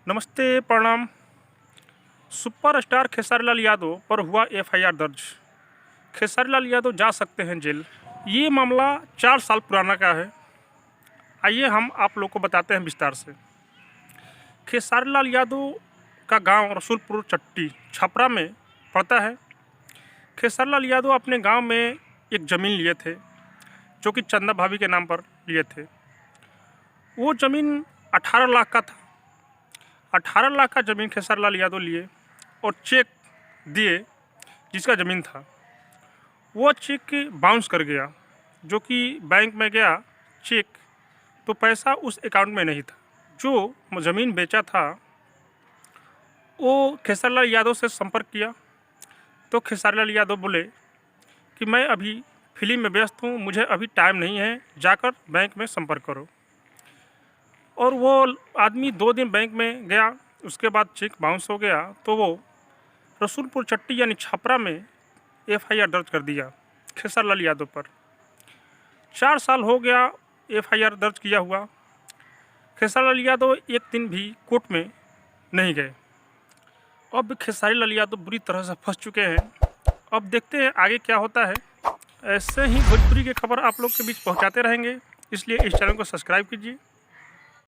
नमस्ते, प्रणाम। सुपरस्टार खेसारी लाल यादव पर हुआ एफआईआर दर्ज। खेसारी लाल यादव जा सकते हैं जेल। ये मामला 4 साल पुराना का है। आइए हम आप लोग को बताते हैं विस्तार से। खेसारी लाल यादव का गांव रसूलपुर चट्टी छपरा में पड़ता है। खेसारी लाल यादव अपने गांव में एक ज़मीन लिए थे जो कि चंदा भाभी के नाम पर लिए थे। वो ज़मीन 18 लाख का था। 18 लाख का ज़मीन खेसारी लाल यादव लिए और चेक दिए जिसका ज़मीन था। वो चेक बाउंस कर गया, जो कि बैंक में गया चेक, तो पैसा उस अकाउंट में नहीं था। जो ज़मीन बेचा था वो खेसारी लाल यादव से संपर्क किया तो खेसारी लाल यादव बोले कि मैं अभी फिल्म में व्यस्त हूँ, मुझे अभी टाइम नहीं है, जाकर बैंक में संपर्क करो। और वो आदमी 2 दिन बैंक में गया, उसके बाद चेक बाउंस हो गया तो वो रसूलपुर चट्टी यानी छपरा में एफआईआर दर्ज कर दिया खेसारी लाल यादव पर। 4 साल हो गया एफआईआर दर्ज किया हुआ। खेसारी लाल यादव एक दिन भी कोर्ट में नहीं गए। अब खेसारी लाल यादव बुरी तरह से फंस चुके हैं। अब देखते हैं आगे क्या होता है। ऐसे ही भोजपुरी की खबर आप लोग के बीच पहुंचाते रहेंगे, इसलिए इस चैनल को सब्सक्राइब कीजिए।